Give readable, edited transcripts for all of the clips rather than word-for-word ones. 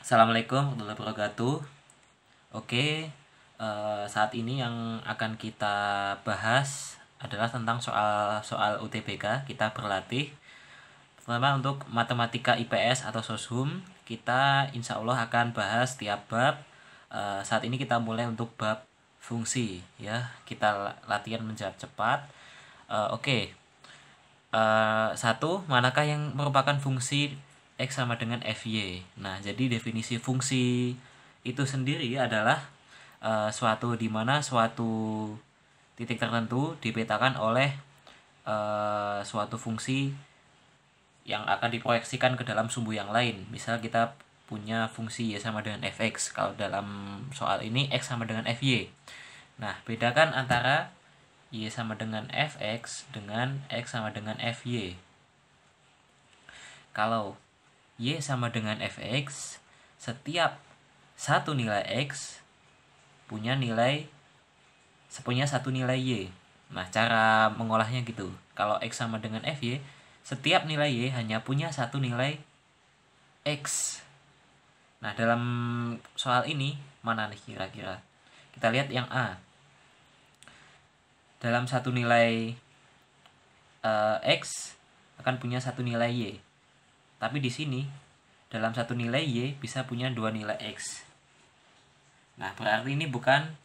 Assalamualaikum warahmatullahi wabarakatuh. Oke, saat ini yang akan kita bahas adalah tentang soal UTBK. Kita berlatih. Pertama untuk matematika IPS atau soshum, kita insya Allah akan bahas tiap bab. Saat ini kita mulai untuk bab fungsi, ya. Kita latihan menjawab cepat. Oke. Satu, manakah yang merupakan fungsi X sama dengan FY? Nah, jadi definisi fungsi itu sendiri adalah suatu di mana suatu titik tertentu dipetakan oleh suatu fungsi yang akan diproyeksikan ke dalam sumbu yang lain. Misal kita punya fungsi Y sama dengan Fx. Kalau dalam soal ini X sama dengan Fy. Nah, bedakan antara Y sama dengan Fx dengan X sama dengan Fy. Kalau Y sama dengan Fx, setiap satu nilai X punya satu nilai Y. Nah, cara mengolahnya gitu. Kalau X sama dengan Fy, setiap nilai Y hanya punya satu nilai X. Nah, dalam soal ini, mana nih kira-kira? Kita lihat yang A. Dalam satu nilai X akan punya satu nilai Y. Tapi di sini dalam satu nilai Y bisa punya dua nilai X. Nah, berarti ini bukan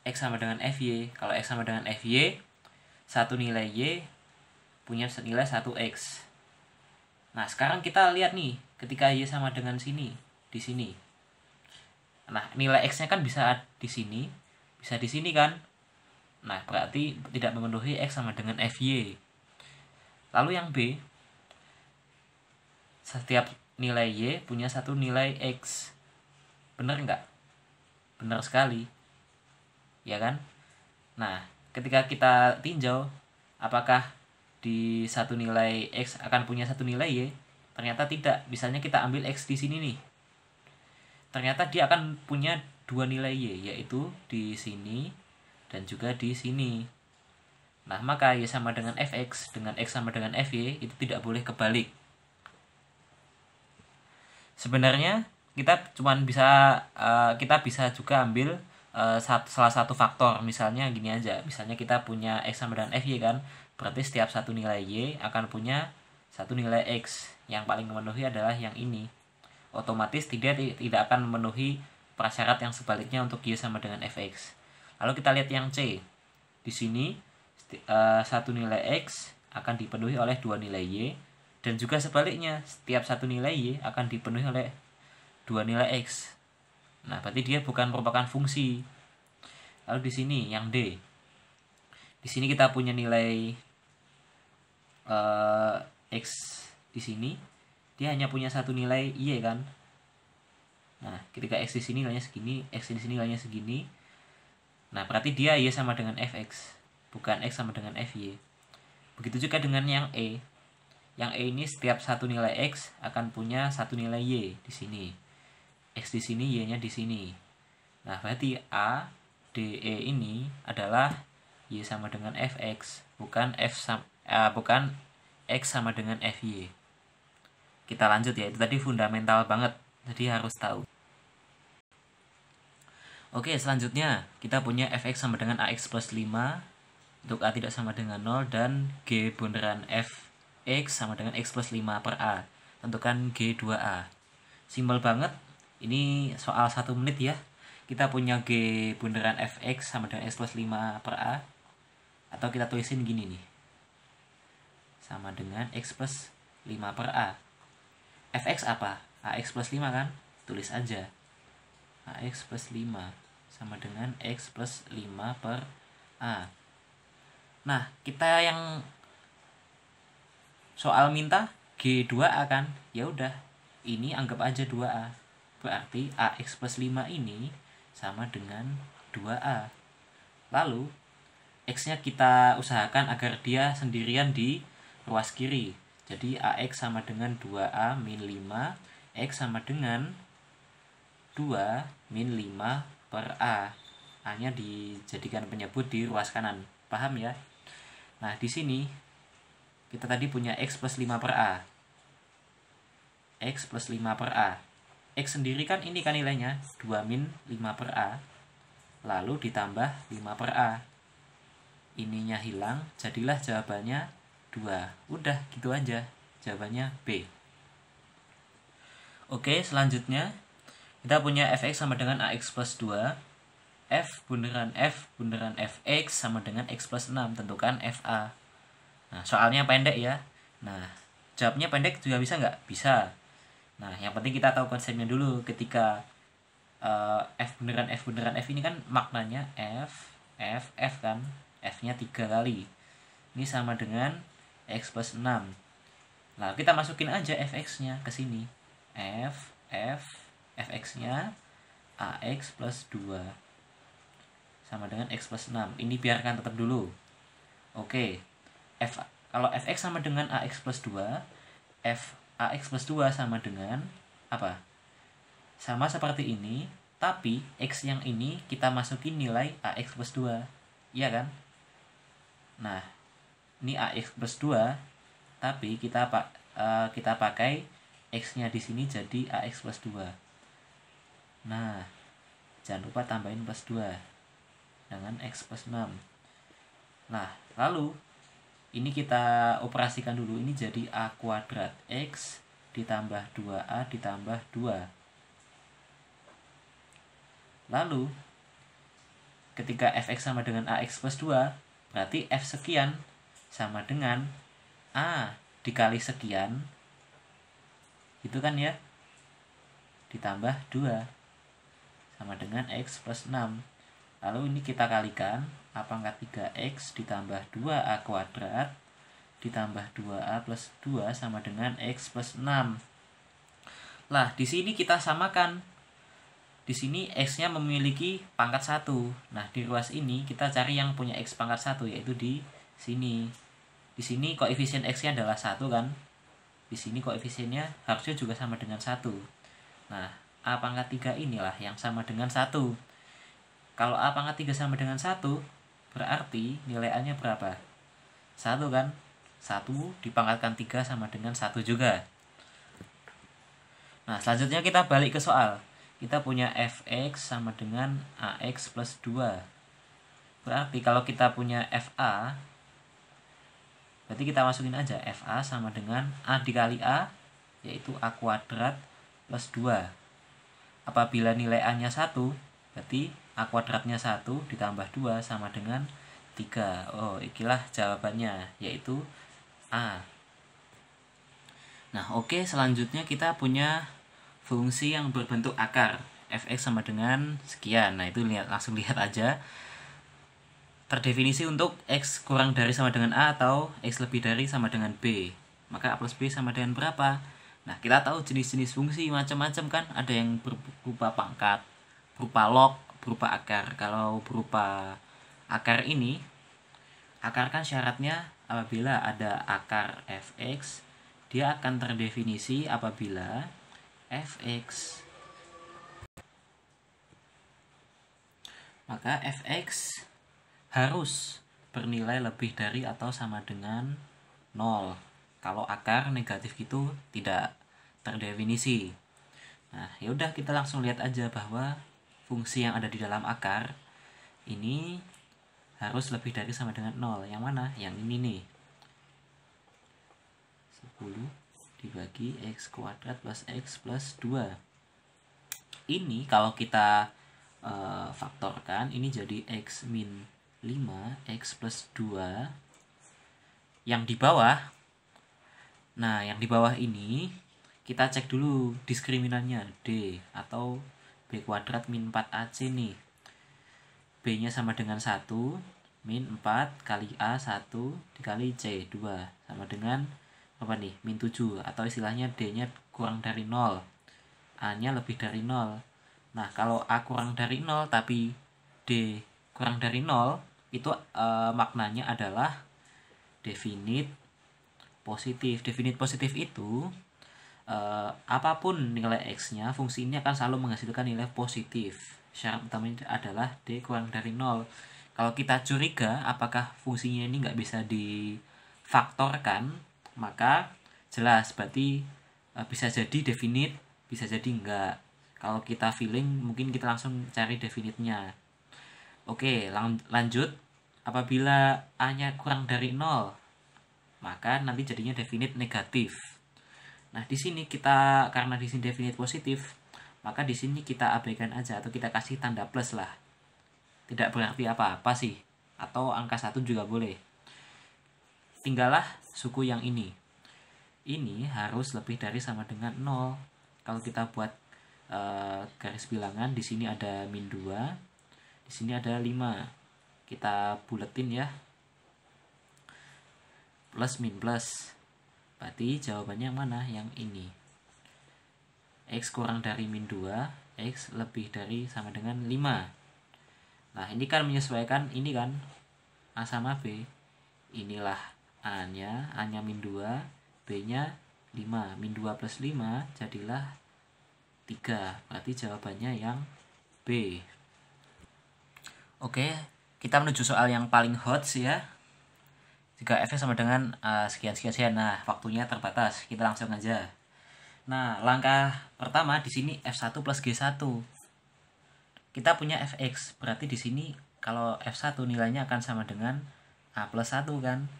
X sama dengan Fy. Kalau X sama dengan Fy, satu nilai Y punya nilai 1X. Nah, sekarang kita lihat nih, ketika Y sama dengan di sini. Nah, nilai X-nya kan bisa di sini, bisa di sini kan? Nah, berarti tidak memenuhi X sama dengan Fy. Lalu yang B, setiap nilai Y punya satu nilai X. Benar nggak? Benar sekali. Ya kan? Nah, ketika kita tinjau, apakah di satu nilai X akan punya satu nilai Y? Ternyata tidak. Misalnya kita ambil X di sini nih. Ternyata dia akan punya dua nilai Y, yaitu di sini dan juga di sini. Nah, maka Y sama dengan Fx dengan X sama dengan Fy itu tidak boleh kebalik. Sebenarnya kita bisa juga ambil salah satu faktor. Misalnya gini aja. Misalnya kita punya X sama dengan Fy kan. Berarti setiap satu nilai Y akan punya satu nilai X. Yang paling memenuhi adalah yang ini. Otomatis tidak akan memenuhi prasyarat yang sebaliknya untuk Y sama dengan Fx. Lalu kita lihat yang C. Di sini satu nilai X akan dipenuhi oleh dua nilai Y, dan juga sebaliknya setiap satu nilai Y akan dipenuhi oleh dua nilai X. Nah, berarti dia bukan merupakan fungsi. Lalu di sini yang D. Di sini kita punya nilai X di sini, dia hanya punya satu nilai Y kan. Nah, ketika X di sini nilainya segini, X di sini nilainya segini. Nah, berarti dia Y sama dengan Fx, bukan X sama dengan Fy. Begitu juga dengan yang E. Yang E ini setiap satu nilai X akan punya satu nilai Y di sini. X di sini, Y-nya di sini. Nah, berarti A, D, E ini adalah Y sama dengan Fx, bukan X sama dengan Fy. Kita lanjut ya, itu tadi fundamental banget, jadi harus tahu. Oke, selanjutnya kita punya Fx sama dengan Ax plus 5 untuk A tidak sama dengan 0 dan G bunderan Fx sama dengan X plus 5 per A. Tentukan G2A. Simpel banget, ini soal 1 menit ya. Kita punya G bunderan Fx sama dengan X plus 5 per A. Atau kita tulisin gini nih. Sama dengan X plus 5 per A. Fx apa? Ax plus 5 kan? Tulis aja. Ax plus 5 sama dengan X plus 5 per A. Nah, kita yang soal minta G2A kan? Ya udah, ini anggap aja 2A. Berarti Ax plus 5 ini sama dengan 2A. Lalu, X-nya kita usahakan agar dia sendirian di ruas kiri. Jadi Ax sama dengan 2A min 5. X sama dengan 2 min 5 per A. A-nya dijadikan penyebut di ruas kanan. Paham ya? Nah, di sini kita tadi punya X plus 5 per A. X plus 5 per A. X sendiri kan ini kan nilainya 2 min 5 per A, lalu ditambah 5 per A, ininya hilang, jadilah jawabannya 2. Udah gitu aja, jawabannya B. Oke, selanjutnya kita punya fx sama dengan ax plus 2, f bunderan fx sama dengan x plus 6, tentukan fa. Nah, soalnya pendek ya. Nah, jawabnya pendek juga bisa nggak? Bisa. Nah, yang penting kita tahu konsepnya dulu. Ketika f bunderan f ini kan maknanya f kan, f-nya 3 kali. Ini sama dengan x plus 6. Nah, kita masukin aja fx-nya ke sini. fx-nya ax plus 2 sama dengan x plus 6. Ini biarkan tetap dulu. Oke. Kalau fx sama dengan ax plus 2, ax plus 2 sama dengan apa? Sama seperti ini, tapi x yang ini kita masukin nilai ax plus 2. Iya kan? Nah, ini ax plus 2, tapi kita pakai x-nya di sini jadi ax plus 2. Nah, jangan lupa tambahin plus 2 dengan x plus 6. Nah, lalu ini kita operasikan dulu. Ini jadi a kuadrat x ditambah 2a ditambah 2. Lalu ketika fx sama dengan ax plus 2, berarti f sekian sama dengan a dikali sekian, itu kan ya, ditambah 2 sama dengan x plus 6. Lalu ini kita kalikan, a pangkat 3x ditambah 2a kuadrat ditambah 2a plus 2 sama dengan x plus 6. Lah, di sini kita samakan. Di sini x-nya memiliki pangkat 1. Nah, di ruas ini kita cari yang punya x pangkat 1, yaitu di sini. Di sini koefisien x-nya adalah 1 kan? Di sini koefisiennya harusnya juga sama dengan 1. Nah, a pangkat 3 inilah yang sama dengan 1. Kalau a pangkat 3 sama dengan 1, berarti nilai a-nya berapa? 1 kan? 1 dipangkatkan 3 sama dengan 1 juga. Nah, selanjutnya kita balik ke soal. Kita punya fx sama dengan ax plus 2. Berarti kalau kita punya fa, berarti kita masukin aja fa sama dengan a dikali a, yaitu a kuadrat plus 2. Apabila nilai a-nya 1, berarti a kuadratnya 1 ditambah 2 sama dengan 3. Oh, inilah jawabannya, yaitu A. Nah, oke, selanjutnya kita punya fungsi yang berbentuk akar. Fx sama dengan sekian. Nah, itu langsung lihat aja. Terdefinisi untuk x kurang dari sama dengan A atau x lebih dari sama dengan B. Maka A plus B sama dengan berapa? Nah, kita tahu jenis-jenis fungsi macam-macam kan. Ada yang berupa pangkat, berupa log, berupa akar. Kalau berupa akar ini, akar kan syaratnya apabila ada akar fx, dia akan terdefinisi apabila fx, maka fx harus bernilai lebih dari atau sama dengan 0. Kalau akar negatif gitu tidak terdefinisi. Nah, yaudah kita langsung lihat aja bahwa fungsi yang ada di dalam akar ini harus lebih dari sama dengan 0. Yang mana? Yang ini nih. 10 dibagi x kuadrat plus x plus 2. Ini kalau kita faktorkan, ini jadi x min 5 x plus 2. Yang di bawah, nah yang di bawah ini kita cek dulu diskriminannya D atau b kuadrat min 4ac nih. B nya sama dengan 1 min 4 kali A 1 dikali C 2 sama dengan apa nih? Min 7, atau istilahnya D nya kurang dari 0, A nya lebih dari 0. Nah, kalau A kurang dari 0 tapi D kurang dari 0, itu maknanya adalah definit positif. Definit positif itu apapun nilai x nya, fungsi ini akan selalu menghasilkan nilai positif. Syarat utamanya adalah D kurang dari 0. Kalau kita curiga apakah fungsinya ini nggak bisa difaktorkan, maka jelas berarti bisa jadi definit bisa jadi enggak. Kalau kita feeling mungkin kita langsung cari definitnya. Oke, lanjut. Apabila A-nya kurang dari 0, maka nanti jadinya definite negatif. Nah, di sini kita karena di sini definite positif, maka di sini kita abaikan aja atau kita kasih tanda plus lah. Tidak berarti apa-apa sih. Atau angka 1 juga boleh. Tinggallah suku yang ini. Ini harus lebih dari sama dengan 0. Kalau kita buat garis bilangan, di sini ada min 2, di sini ada 5. Kita buletin ya. Plus min plus. Berarti jawabannya mana? Yang ini. X kurang dari min 2, X lebih dari sama dengan 5. Nah, ini kan menyesuaikan ini kan A sama B. Inilah A-nya min 2, B-nya 5. Min 2 plus 5 jadilah 3. Berarti jawabannya yang B. Oke, kita menuju soal yang paling hot sih ya. Jika F sama dengan sekian. Nah, waktunya terbatas. Kita langsung aja. Nah, langkah pertama di sini F1 plus G1. Kita punya Fx, berarti di sini kalau F1 nilainya akan sama dengan A plus 1 kan.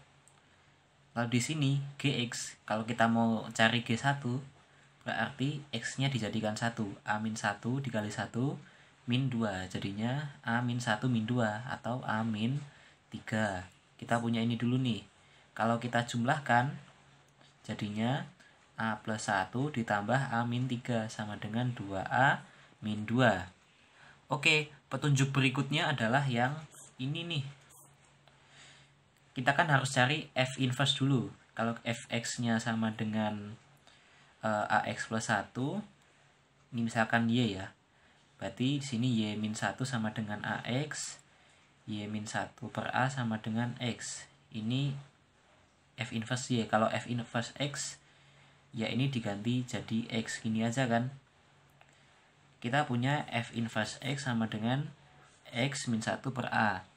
Lalu di sini Gx, kalau kita mau cari G1, berarti X-nya dijadikan 1. A-1 dikali 1, min 2. Jadinya A-1 min 2 atau A-3. Kita punya ini dulu nih. Kalau kita jumlahkan, jadinya A plus 1 ditambah A-3 sama dengan 2A min 2. Oke, petunjuk berikutnya adalah yang ini nih. Kita kan harus cari F inverse dulu. Kalau Fx-nya sama dengan AX plus 1, ini misalkan Y ya. Berarti di sini Y-1 sama dengan AX, Y-1 per A sama dengan X. Ini F inverse Y. Kalau F inverse X, ya ini diganti jadi X. Gini aja kan. Kita punya F inverse X sama dengan X min 1 per A.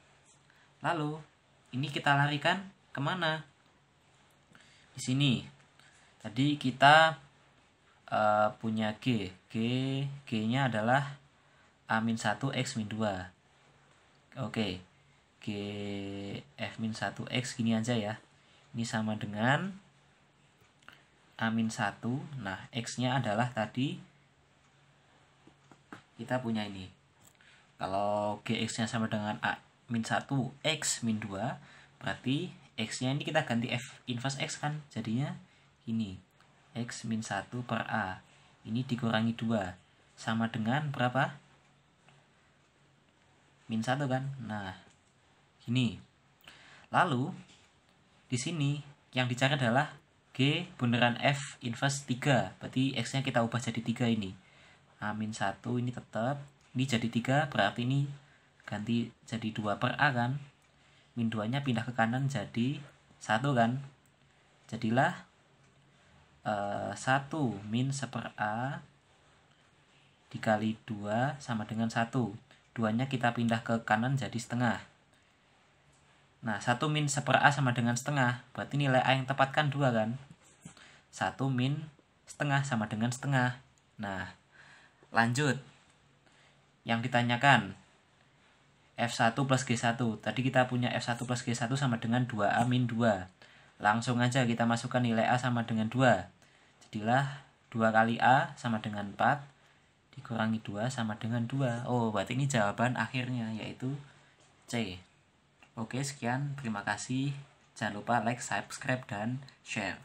Lalu, ini kita larikan kemana? Di sini. Tadi kita punya G. G-nya adalah A-1 X min 2. Oke. G F-1 X gini aja ya. Ini sama dengan A-1. Nah, X-nya adalah tadi kita punya ini. Kalau Gx-nya sama dengan A-1 X min 2, berarti X-nya ini kita ganti F inverse X kan. Jadinya ini. X min 1 per A. Ini dikurangi 2. Sama dengan berapa? Min 1 kan. Nah, gini. Lalu, di sini yang dicari adalah G bunderan F inverse 3. Berarti X-nya kita ubah jadi 3 ini. A-1 ini tetap. Ini jadi 3, berarti ini ganti jadi 2 per A kan. Min 2-nya pindah ke kanan jadi 1 kan. Jadilah 1 min 1 per A dikali 2 sama dengan 1. 2-nya kita pindah ke kanan jadi setengah. Nah, 1 min 1 per A sama dengan setengah. Berarti nilai A yang tepat kan 2 kan. 1 min setengah sama dengan setengah. Nah, lanjut. Yang ditanyakan F1 plus G1. Tadi kita punya F1 plus G1 sama dengan 2A min 2. Langsung aja kita masukkan nilai A sama dengan 2. Jadilah 2 kali A sama dengan 4. Dikurangi 2 sama dengan 2. Oh, berarti ini jawaban akhirnya, yaitu C. Oke, sekian. Terima kasih. Jangan lupa like, subscribe, dan share.